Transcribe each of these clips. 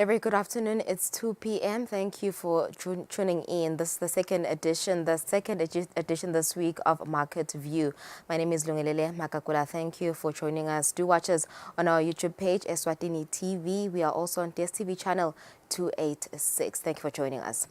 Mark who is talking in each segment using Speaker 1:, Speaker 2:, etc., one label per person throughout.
Speaker 1: A very good afternoon. It's 2 p.m. Thank you for tuning in. This is the second edition this week of Market View. My name is Lungelele Makakula. Thank you for joining us. Do watch us on our YouTube page, Eswatini TV. We are also on DSTV channel 286. Thank you for joining us.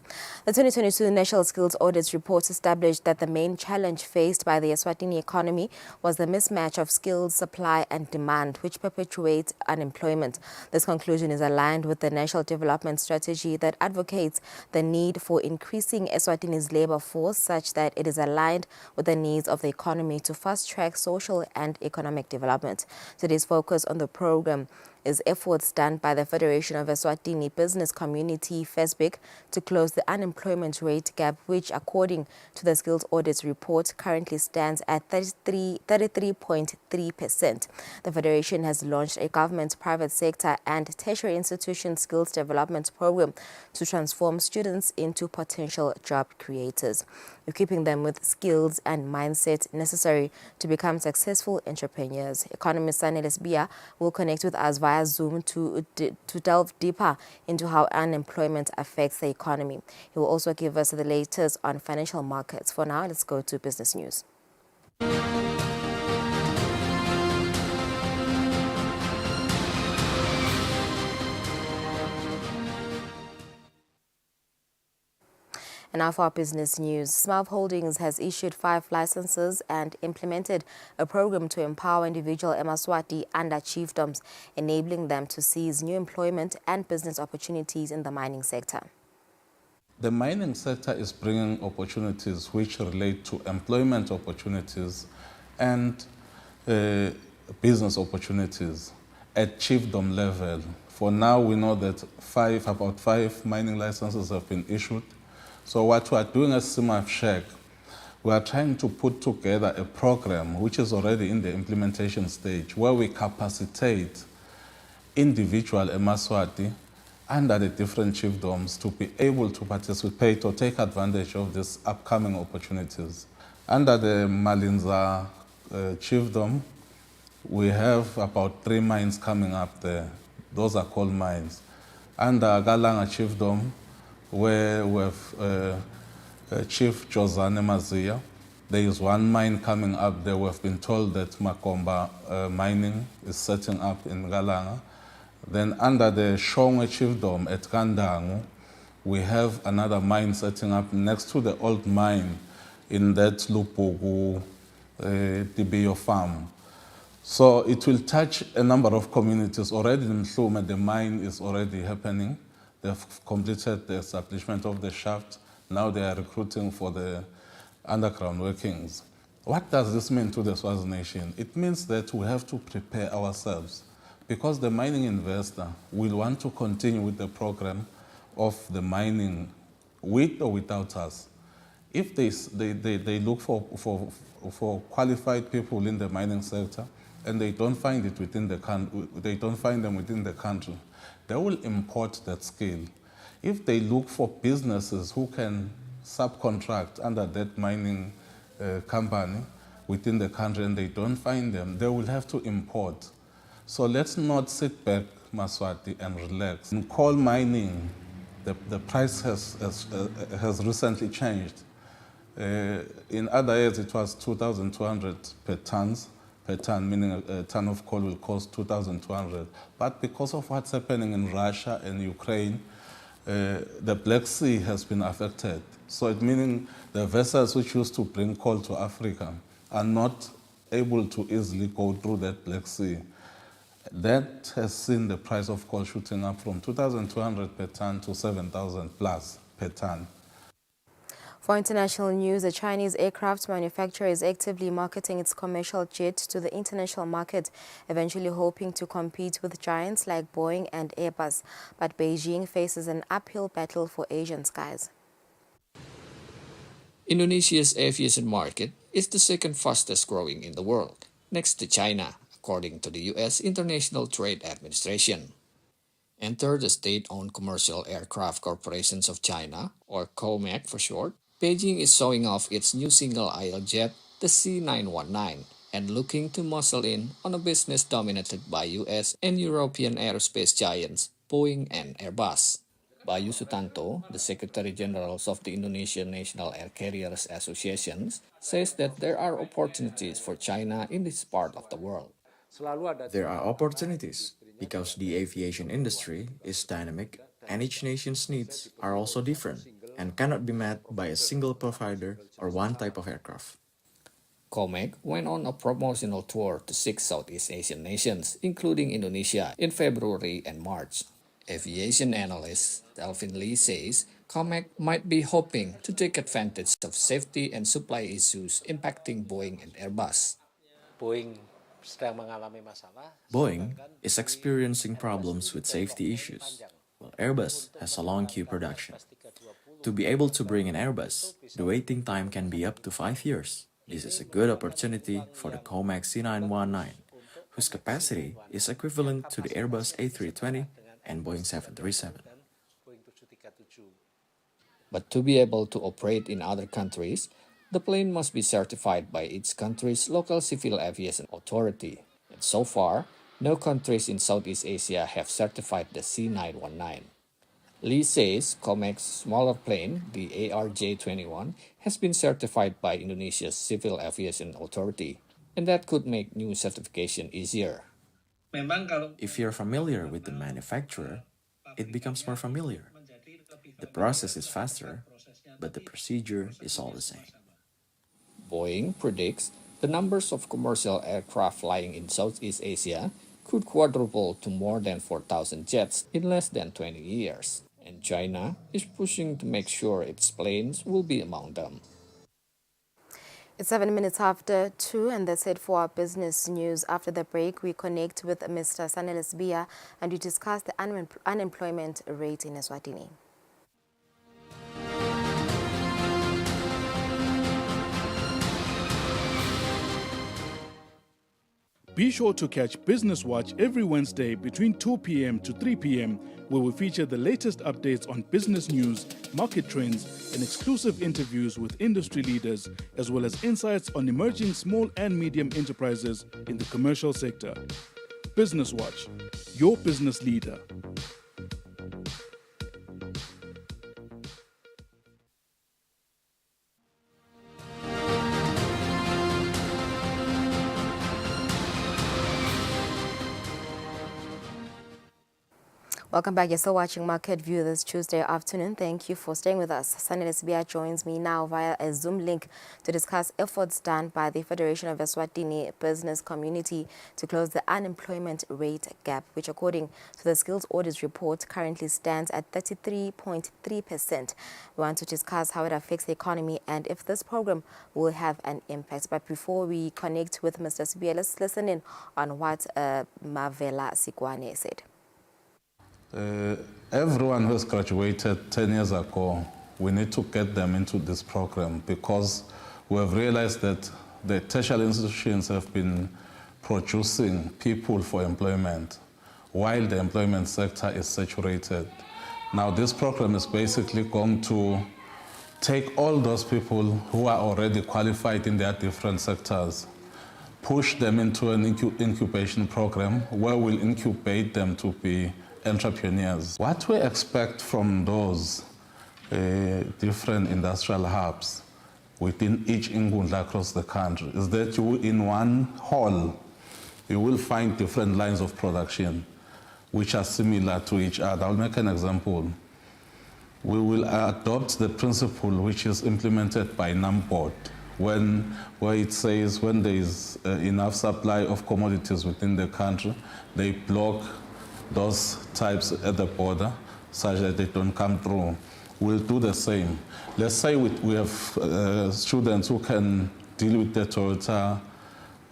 Speaker 1: The 2022 National Skills Audit Report established that the main challenge faced by the Eswatini economy was the mismatch of skills supply and demand, which perpetuates unemployment. This conclusion is aligned with the National Development Strategy that advocates the need for increasing Eswatini's labor force such that it is aligned with the needs of the economy to fast-track social and economic development. Today's focus on the program is efforts done by the Federation of Eswatini Business Community, FESBIC, to close the unemployment rate gap, which, according to the Skills Audit Report, currently stands at 33.3%. The Federation has launched a government, private sector and tertiary institution skills development program to transform students into potential job creators, equipping them with skills and mindset necessary to become successful entrepreneurs. Economist Sanele Sbia will connect with us via Zoom to delve deeper into how unemployment affects the economy. He will also give us the latest on financial markets. For now, let's go to business news. And now for our business news. Smurf Holdings has issued 5 licenses and implemented a program to empower individual Eswatini under chiefdoms, enabling them to seize new employment and business opportunities in the mining sector.
Speaker 2: The mining sector is bringing opportunities which relate to employment opportunities and business opportunities at chiefdom level. For now, we know that about five mining licenses have been issued. So what we are doing as Smurf, we are trying to put together a program which is already in the implementation stage, where we capacitate individual Eswatini under the different chiefdoms to be able to participate or take advantage of these upcoming opportunities. Under the Malinza chiefdom, we have about 3 mines coming up there. Those are coal mines. Under Galanga chiefdom, where we have Chief Josane Mazia, there is 1 mine coming up there. We've been told that Makomba mining is setting up in Galanga. Then under the Shongwe chiefdom at Kandangu, we have another mine setting up next to the old mine in that Lupugu Dibiyo farm. So it will touch a number of communities. Already in Mhlume, the mine is already happening. They've completed the establishment of the shaft. Now they are recruiting for the underground workings. What does this mean to the Swazi nation? It means that we have to prepare ourselves, because the mining investor will want to continue with the program of the mining with or without us. If they look for qualified people in the mining sector and they don't find it within the country, they don't find them within the country, they will import that skill. If they look for businesses who can subcontract under that mining company within the country and they don't find them, they will have to import. So let's not sit back, Eswatini, and relax. In coal mining, the price has recently changed. In other years, it was 2,200 per ton, meaning a ton of coal will cost 2,200. But because of what's happening in Russia and Ukraine, the Black Sea has been affected. So it meaning the vessels which used to bring coal to Africa are not able to easily go through that Black Sea. That has seen the price of coal shooting up from 2,200 per ton to 7,000 plus per ton.
Speaker 1: For international news, a Chinese aircraft manufacturer is actively marketing its commercial jet to the international market, eventually hoping to compete with giants like Boeing and Airbus. But Beijing faces an uphill battle for Asian skies.
Speaker 3: Indonesia's aviation market is the second fastest growing in the world, next to China, according to the U.S. International Trade Administration. Enter the state-owned Commercial Aircraft Corporations of China, or COMAC for short. Beijing is showing off its new single-aisle jet, the C919, and looking to muscle in on a business dominated by US and European aerospace giants Boeing and Airbus. Bayu Sutanto, the Secretary General of the Indonesian National Air Carriers Association, says that there are opportunities for China in this part of the world.
Speaker 4: There are opportunities because the aviation industry is dynamic and each nation's needs are also different and cannot be met by a single provider or one type of aircraft.
Speaker 3: COMEC went on a promotional tour to 6 Southeast Asian nations, including Indonesia, in February and March. Aviation analyst Delvin Lee says COMEC might be hoping to take advantage of safety and supply issues impacting Boeing and Airbus.
Speaker 4: Boeing is experiencing problems with safety issues, while Airbus has a long queue production. To be able to bring an Airbus, the waiting time can be up to 5 years. This is a good opportunity for the COMEC C919, whose capacity is equivalent to the Airbus A320 and Boeing 737.
Speaker 3: But to be able to operate in other countries, the plane must be certified by each country's local civil aviation authority. And so far, no countries in Southeast Asia have certified the C919. Lee says COMEC's smaller plane, the ARJ21, has been certified by Indonesia's Civil Aviation Authority, and that could make new certification easier.
Speaker 4: If you're familiar with the manufacturer, it becomes more familiar. The process is faster, but the procedure is all the same.
Speaker 3: Boeing predicts the numbers of commercial aircraft flying in Southeast Asia could quadruple to more than 4,000 jets in less than 20 years. And China is pushing to make sure its planes will be among them.
Speaker 1: It's 7 minutes after 2, and that's it for our business news. After the break, we connect with Mr. Sanelis Bia and we discuss the unemployment rate in Eswatini.
Speaker 5: Be sure to catch Business Watch every Wednesday between 2 p.m. to 3 p.m., where we feature the latest updates on business news, market trends, and exclusive interviews with industry leaders, as well as insights on emerging small and medium enterprises in the commercial sector. Business Watch, your business leader.
Speaker 1: Welcome back. You're still watching Market View this Tuesday afternoon. Thank you for staying with us. Sanelis Bia joins me now via a Zoom link to discuss efforts done by the Federation of Eswatini Business Community to close the unemployment rate gap, which according to the Skills Audit report currently stands at 33.3%. We want to discuss how it affects the economy and if this program will have an impact. But before we connect with Mr. Sibia, let's listen in on what Mavela Sikwane said.
Speaker 2: Everyone who has graduated 10 years ago, we need to get them into this program because we have realized that the tertiary institutions have been producing people for employment while the employment sector is saturated. Now this program is basically going to take all those people who are already qualified in their different sectors, push them into an incubation program where we'll incubate them to be entrepreneurs. What we expect from those different industrial hubs within each Ingundla across the country is that in one hall, you will find different lines of production which are similar to each other. I'll make an example. We will adopt the principle which is implemented by NAMPOD where it says when there is enough supply of commodities within the country, they block those types at the border such that they don't come through. We'll do the same. Let's say we have students who can deal with the Toyota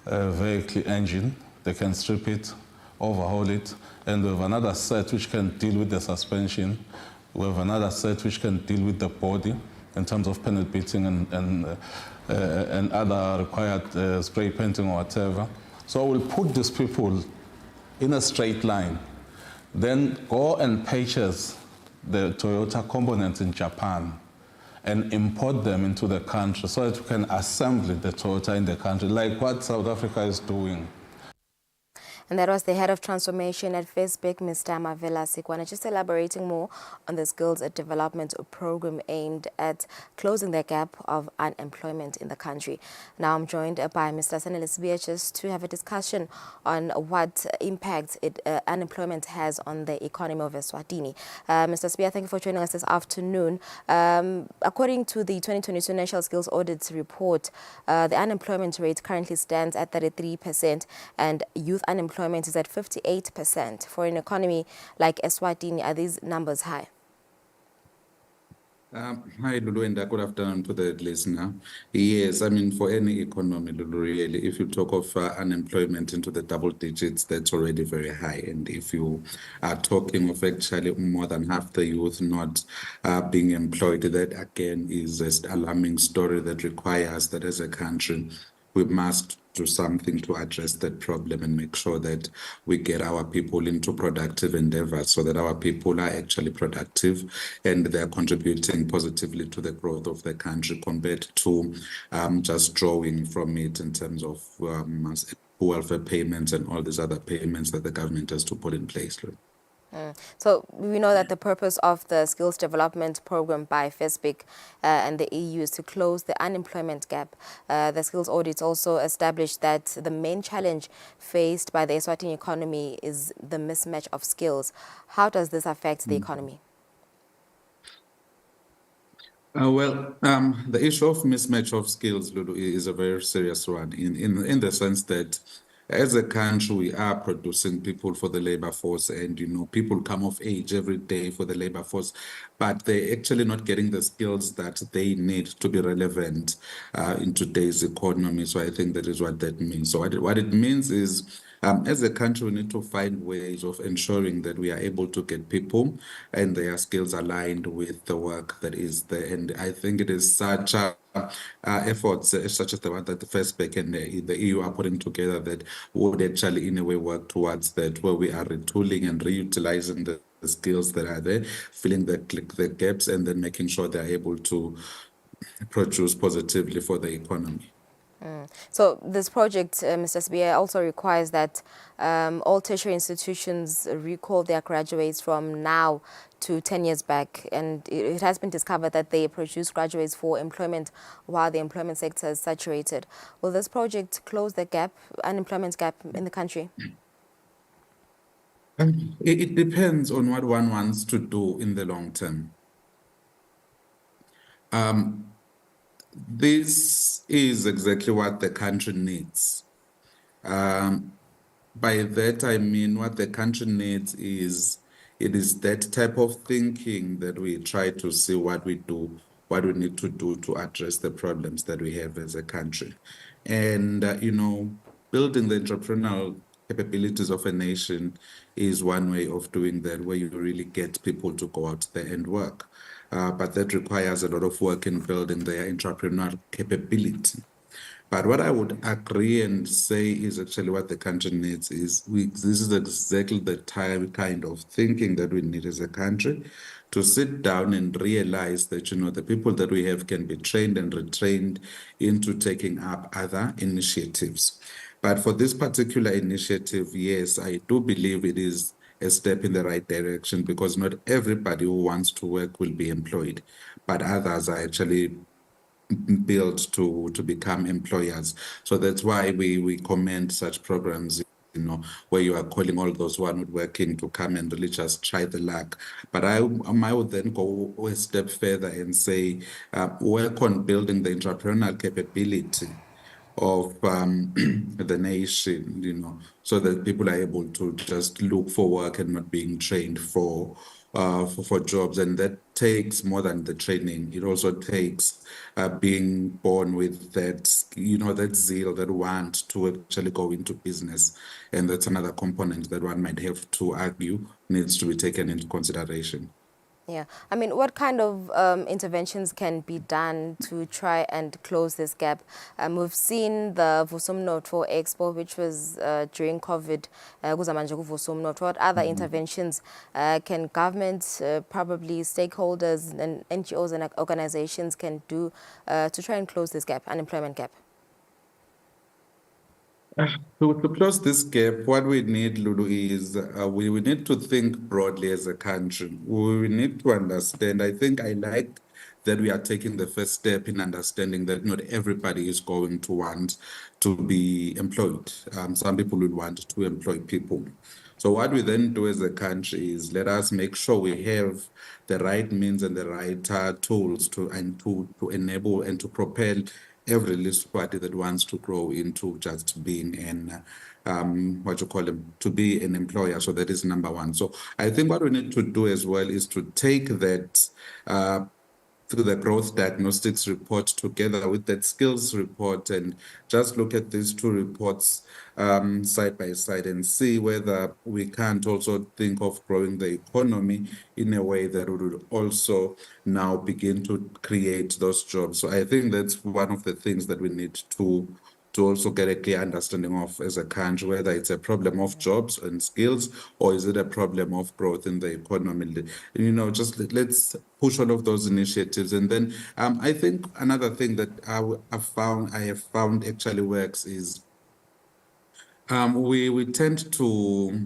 Speaker 2: vehicle engine. They can strip it, overhaul it, and we have another set which can deal with the suspension. We have another set which can deal with the body in terms of panel beating and other required spray painting or whatever. So we'll put these people in a straight line. Then go and purchase the Toyota components in Japan and import them into the country so that we can assemble the Toyota in the country, like what South Africa is doing.
Speaker 1: And that was the head of transformation at Facebook, Mr. Mavela Sikwana, just elaborating more on the skills development program aimed at closing the gap of unemployment in the country. Now I'm joined by Mr. Sanelis just to have a discussion on what impact unemployment has on the economy of Eswatini. Mr. Spear, thank you for joining us this afternoon. According to the 2022 National Skills Audit Report, the unemployment rate currently stands at 33% and youth unemployment is at 58%. For an economy like Eswatini, are these numbers high?
Speaker 6: Hi, Lulu, and good afternoon to the listener. Yes, I mean, for any economy, Lulu, really, if you talk of unemployment into the double digits, that's already very high. And if you are talking of actually more than half the youth not being employed, that again is an alarming story that requires that as a country, we must do something to address that problem and make sure that we get our people into productive endeavors so that our people are actually productive and they're contributing positively to the growth of the country compared to just drawing from it in terms of welfare payments and all these other payments that the government has to put in place.
Speaker 1: So we know that the purpose of the skills development program by FESPIC and the EU is to close the unemployment gap. The skills audit also established that the main challenge faced by the Eswatini economy is the mismatch of skills. How does this affect the economy?
Speaker 6: The issue of mismatch of skills, Lulu, is a very serious one in the sense that as a country, we are producing people for the labor force and, people come of age every day for the labor force, but they're actually not getting the skills that they need to be relevant in today's economy. So I think that is what that means. So what it means is as a country, we need to find ways of ensuring that we are able to get people and their skills aligned with the work that is there. And I think it is such a efforts such as the one that the FESPEC and the EU are putting together that would actually in a way work towards that, where we are retooling and reutilizing the skills that are there, filling the gaps, and then making sure they're able to produce positively for the economy.
Speaker 1: So this project, Mr. Sbia, also requires that all tertiary institutions recall their graduates from now to 10 years back. And it has been discovered that they produce graduates for employment while the employment sector is saturated. Will this project close the gap, unemployment gap in the country?
Speaker 6: It depends on what one wants to do in the long term. This is exactly what the country needs. By that, I mean what the country needs is, it is that type of thinking that we try to see what we do, what we need to do to address the problems that we have as a country. And, building the entrepreneurial capabilities of a nation is one way of doing that, where you really get people to go out there and work. But that requires a lot of work in building their entrepreneurial capability. But what I would agree and say is actually what the country needs is this is exactly the kind of thinking that we need as a country, to sit down and realize that, the people that we have can be trained and retrained into taking up other initiatives. But for this particular initiative, yes, I do believe it is a step in the right direction, because not everybody who wants to work will be employed, but others are actually built to become employers. So that's why we commend such programs, where you are calling all those who are not working to come and really just try the luck. But I would then go a step further and say, work on building the entrepreneurial capability of the nation, so that people are able to just look for work and not being trained for jobs. And that takes more than the training. It also takes being born with that, that zeal, that want to actually go into business. And that's another component that one might have to argue needs to be taken into consideration.
Speaker 1: Yeah. I mean, what kind of interventions can be done to try and close this gap? We've seen the Vusumnotho Expo, which was during COVID. What other interventions can governments, probably stakeholders and NGOs and organizations can do to try and close this gap, unemployment gap?
Speaker 6: To close this gap, what we need, Lulu, is we need to think broadly as a country. We need to understand. I think I like that we are taking the first step in understanding that not everybody is going to want to be employed. Some people will want to employ people. So what we then do as a country is let us make sure we have the right means and the right tools to enable and to propel every least party that wants to grow into just being an what you call them to be an employer. So that is number one. So I think what we need to do as well is to take that through the growth diagnostics report together with that skills report and just look at these two reports side by side and see whether we can't also think of growing the economy in a way that would also now begin to create those jobs. So I think that's one of the things that we need to also get a clear understanding of as a country, whether it's a problem of jobs and skills or is it a problem of growth in the economy. Just let's push all of those initiatives. And then I think another thing that I have found actually works is we tend to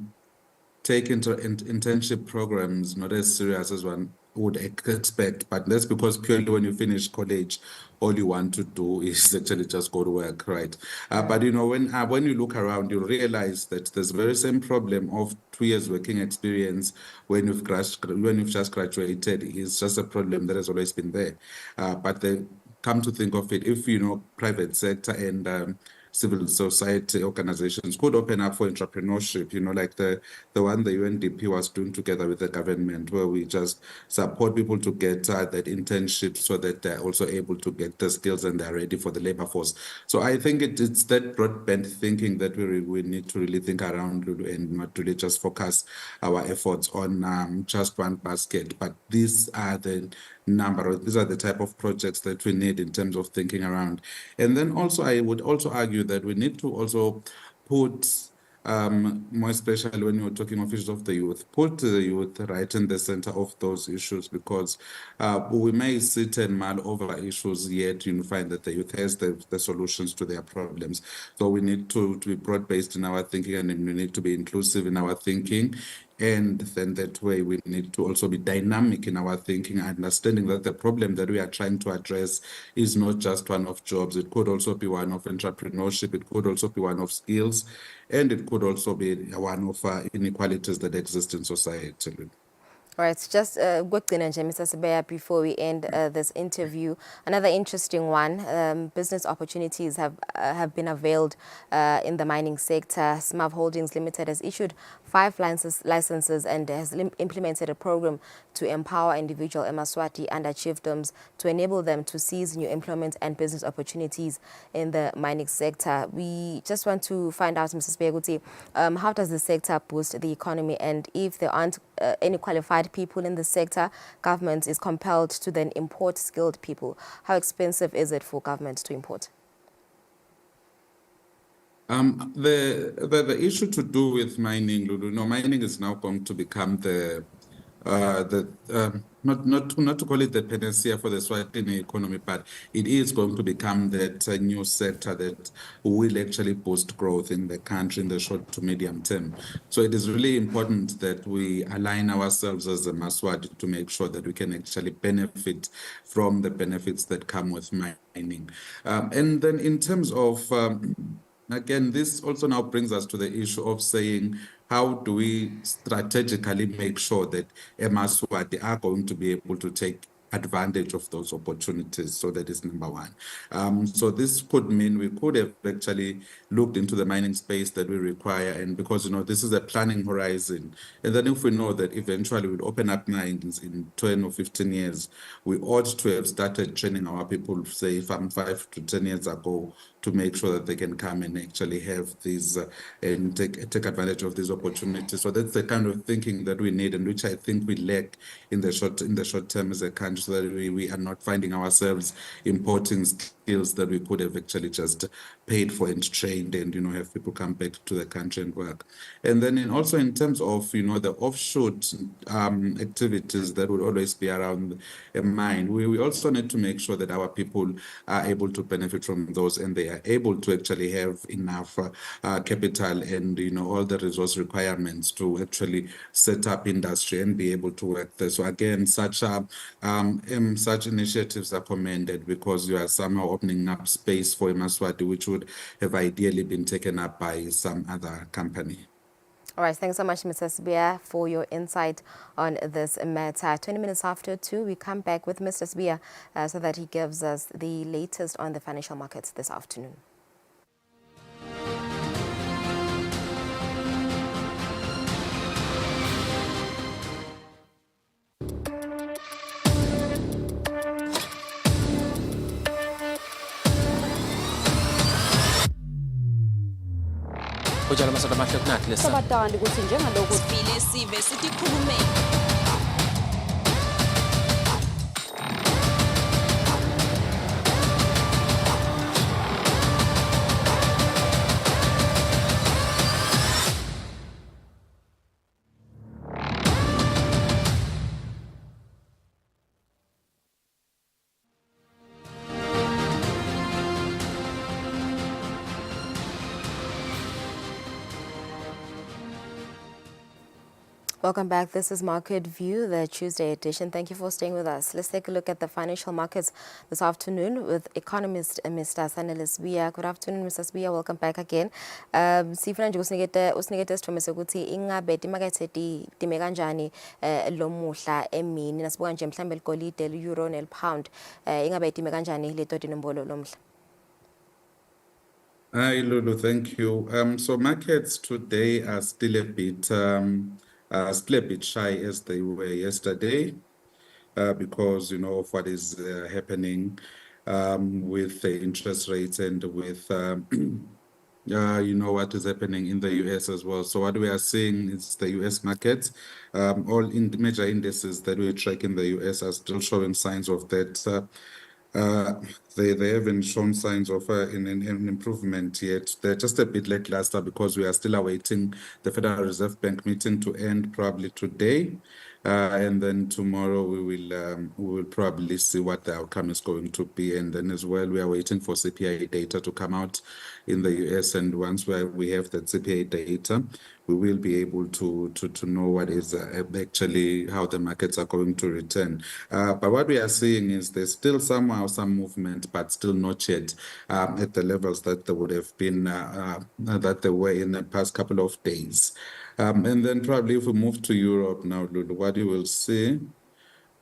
Speaker 6: take internship programs not as serious as one would expect, but that's because purely when you finish college, all you want to do is actually just go to work, right? But when you look around, you realize that there's the very same problem of 2 years working experience when you've just graduated is just a problem that has always been there. But they come to think of it, if private sector and civil society organizations could open up for entrepreneurship, like the one the UNDP was doing together with the government, where we just support people to get that internship so that they're also able to get the skills and they're ready for the labor force. So I think it's that broadband thinking that we need to really think around, Lulu, and not really just focus our efforts on just one basket. But these are the type of projects that we need in terms of thinking around. And then also, I would also argue that we need to also put, more especially when you're talking of issues of the youth, put the youth right in the center of those issues, because we may sit and mull over issues, yet you find that the youth has the solutions to their problems. So we need to be broad-based in our thinking, and we need to be inclusive in our thinking. And then that way we need to also be dynamic in our thinking, understanding that the problem that we are trying to address is not just one of jobs. It could also be one of entrepreneurship. It could also be one of skills. And it could also be one of inequalities that exist in society.
Speaker 1: All right, just quickly, Mr. Sibeya, before we end this interview, another interesting one. Business opportunities have been availed in the mining sector. Smav Holdings Limited has issued 5 licenses and has implemented a program to empower individual Eswatini under chiefdoms to enable them to seize new employment and business opportunities in the mining sector. We just want to find out, Mr. Sibeya, how does the sector boost the economy, and if there aren't any qualified people in the sector, government is compelled to then import skilled people. How expensive is it for government to import?
Speaker 6: The issue to do with mining, Lulu, mining is now going to become not to call it the panacea for the Swatini economy, but it is going to become that new sector that will actually boost growth in the country in the short to medium term. So it is really important that we align ourselves as a Maswati to make sure that we can actually benefit from the benefits that come with mining. And then in terms of again, this also now brings us to the issue of saying, how do we strategically make sure that Eswatini are going to be able to take advantage of those opportunities? So that is number one. So this could mean we could have actually looked into the mining space that we require, and because this is a planning horizon, and then if we know that eventually we'll open up mines in 10 or 15 years, we ought to have started training our people, say from 5 to 10 years ago, to make sure that they can come and actually have these and take advantage of these opportunities. So that's the kind of thinking that we need, and which I think we lack in the short term as a country. so that we are not finding ourselves importing skills that we could have actually just paid for and trained and, have people come back to the country and work. And then also in terms of, the offshoot activities that would always be around a mine, we also need to make sure that our people are able to benefit from those and they are able to actually have enough capital and, all the resource requirements to actually set up industry and be able to work there. So again, such initiatives are commended because you are somehow opening up space for Eswatini, which would have ideally been taken up by some other company.
Speaker 1: All right, thanks so much, Mr. Sibia, for your insight on this matter. 20 minutes after 2, we come back with Mr. Sibia so that he gives us the latest on the financial markets this afternoon.
Speaker 7: Sabatandi ukuthi njengalokhu sivile sive sikhulume
Speaker 1: Welcome back. This is Market View, the Tuesday edition. Thank you for staying with us. Let's take a look at the financial markets this afternoon with economist Mr. Sanele Sibia. Good afternoon, Mr. Sibia. Welcome back again. Sifuna nje usinikete sithombe sokuthi ingabe imakethe time kanjani lo muhla emini nasibuka nje mhlambe ligolide le-euro nel-pound ingabe time kanjani le toti nombolo lo mhla.
Speaker 6: Hi, Lulu. Thank you. So markets today are still a bit shy as they were yesterday because, of what is happening with the interest rates and with, what is happening in the US as well. So what we are seeing is the US markets, all in the major indices that we track in the US are still showing signs of that. They haven't shown signs of an improvement yet. They're just a bit lackluster because we are still awaiting the Federal Reserve Bank meeting to end probably today. And then tomorrow we will probably see what the outcome is going to be. And then as well, we are waiting for CPI data to come out in the US. And once we have that CPI data, we will be able to know what is actually how the markets are going to return. But what we are seeing is there's still somehow some movement, but still not yet at the levels that they would have been, that they were in the past couple of days. And then probably if we move to Europe now, Lulu, what you will see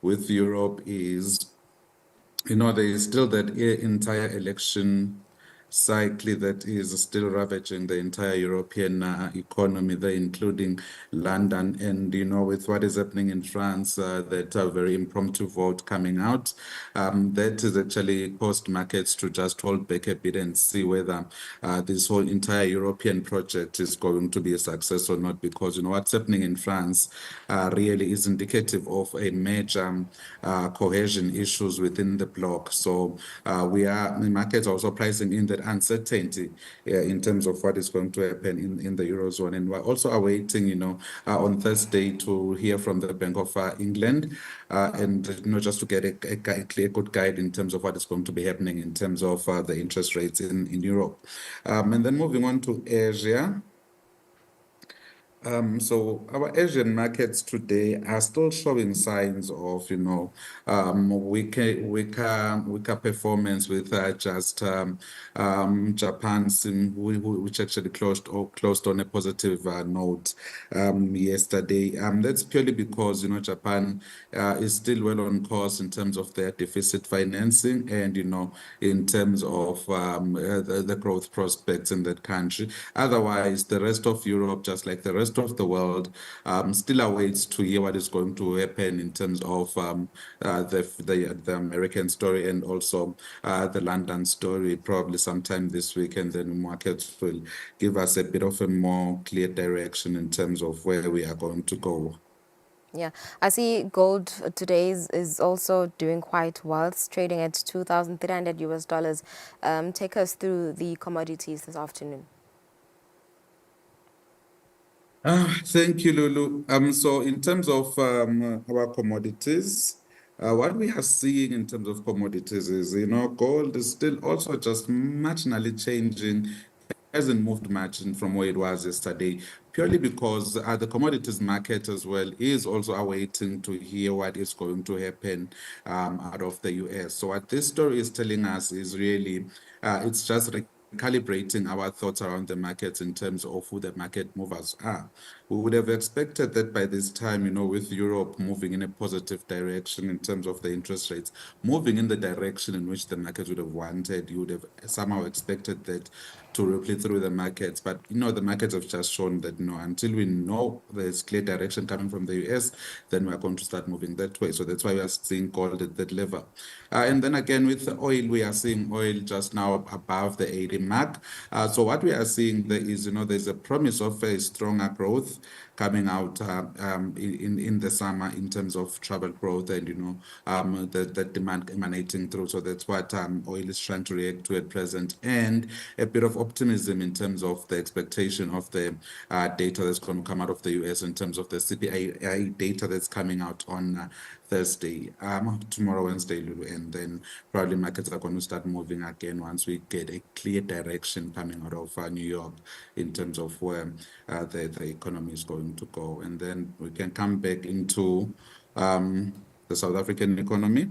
Speaker 6: with Europe is, there is still that entire election cycle that is still ravaging the entire European economy there, including London. And, with what is happening in France, that very impromptu vote coming out, that is actually caused markets to just hold back a bit and see whether this whole entire European project is going to be a success or not, because, what's happening in France really is indicative of a major cohesion issues within the bloc. So the markets are also pricing in that uncertainty in terms of what is going to happen in the Eurozone. And we're also awaiting, on Thursday to hear from the Bank of England and, just to get a clear, good guide in terms of what is going to be happening in terms of the interest rates in Europe. And then moving on to Asia. So our Asian markets today are still showing signs of, weaker performance with just Japan, which actually closed on a positive note yesterday. That's purely because, Japan is still well on course in terms of their deficit financing and, in terms of the growth prospects in that country. Otherwise, the rest of Europe, just like the rest of the world, still awaits to hear what is going to happen in terms of the American story and also the London story probably sometime this week, and then markets will give us a bit of a more clear direction in terms of where we are going to go.
Speaker 1: Yeah, I see gold today is also doing quite well. It's trading at 2,300 US dollars. Take us through the commodities this afternoon.
Speaker 6: Thank you, Lulu. So in terms of our commodities, what we are seeing in terms of commodities is, gold is still also just marginally changing, hasn't moved much from where it was yesterday, purely because the commodities market as well is also awaiting to hear what is going to happen out of the US. So what this story is telling us is really, it's just calibrating our thoughts around the markets in terms of who the market movers are. We would have expected that by this time, with Europe moving in a positive direction in terms of the interest rates, moving in the direction in which the market would have wanted, you would have somehow expected that to ripple through the markets. But, the markets have just shown that, until we know there's clear direction coming from the US, then we're going to start moving that way. So that's why we are seeing gold at that level. And then again, with the oil, we are seeing oil just now above the 80 mark. So what we are seeing there is, there's a promise of a stronger growth coming out in the summer in terms of travel growth and, the demand emanating through. So that's what oil is trying to react to at present. And a bit of optimism in terms of the expectation of the data that's going to come out of the US in terms of the CPI data that's coming out on Thursday, tomorrow, Wednesday, Lulu, and then probably markets are going to start moving again once we get a clear direction coming out of New York in terms of where the economy is going to go. And then we can come back into the South African economy.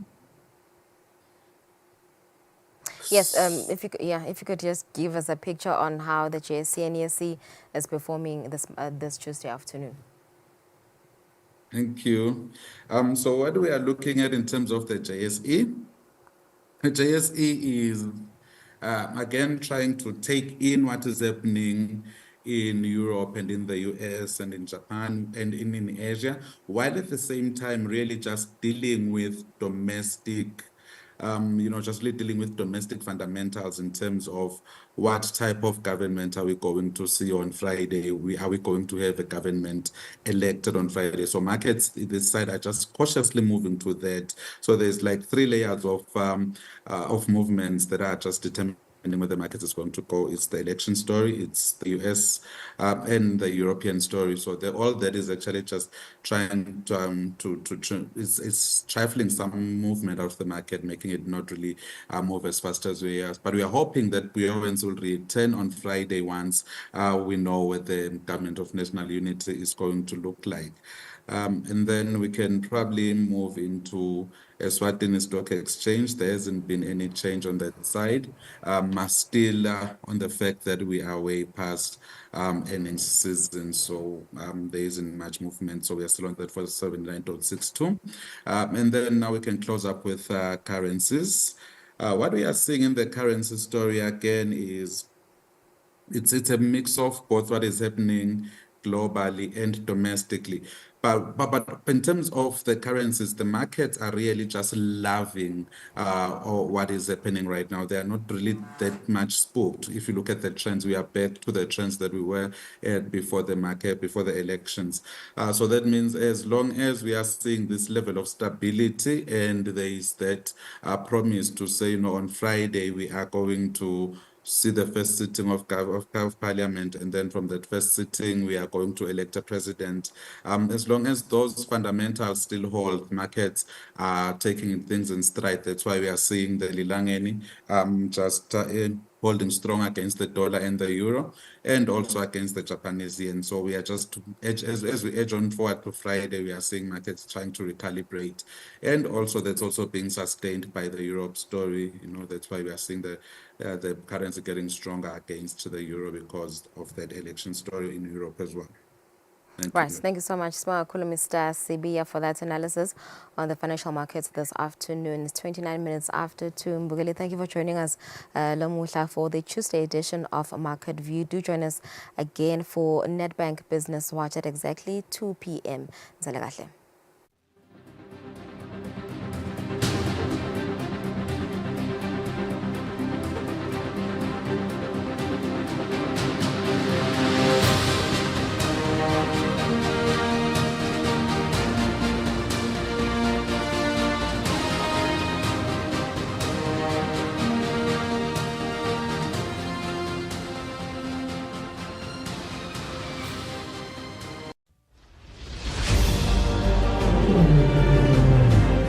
Speaker 1: Yes, if you could just give us a picture on how the JSE and ESC is performing this Tuesday afternoon.
Speaker 6: Thank you. So what we are looking at in terms of the JSE is again trying to take in what is happening in Europe and in the US and in Japan and in Asia, while at the same time really just dealing with domestic just dealing with domestic fundamentals in terms of what type of government are we going to see on Friday? Are we going to have a government elected on Friday? So markets this side are just cautiously moving to that. So there's like 3 layers of movements that are just determined where the market is going to go. It's the election story, it's the US and the European story. So all that is actually just trying it's trifling some movement of the market, making it not really move as fast as we are. But we are hoping that Buyovens will return on Friday once we know what the government of national unity is going to look like. And then we can probably move into Eswatini Stock Exchange. There hasn't been any change on that side. Still on the fact that we are way past earnings season, so there isn't much movement. So we are still on that for 79.62. And then now we can close up with currencies. What we are seeing in the currency story again is it's a mix of both what is happening globally and domestically. But in terms of the currencies, the markets are really just loving what is happening right now. They are not really that much spooked. If you look at the trends, we are back to the trends that we were at before the market, before the elections. So that means as long as we are seeing this level of stability and there is that promise to say, on Friday we are going to see the first sitting of Parliament, and then from that first sitting, we are going to elect a president. As long as those fundamentals still hold, markets are taking things in stride. That's why we are seeing the Lilangeni just holding strong against the dollar and the euro, and also against the Japanese yen. So we are just, as we edge on forward to Friday, we are seeing markets trying to recalibrate. And also that's also being sustained by the Europe story. That's why we are seeing the currency getting stronger against the euro because of that election story in Europe as well.
Speaker 1: Right. Thank you so much, Mr. Sibia, for that analysis on the financial markets this afternoon. It's 29 minutes after 2. Mbugeli, thank you for joining us, Lomuhla, for the Tuesday edition of Market View. Do join us again for Nedbank Business Watch at exactly 2 p.m.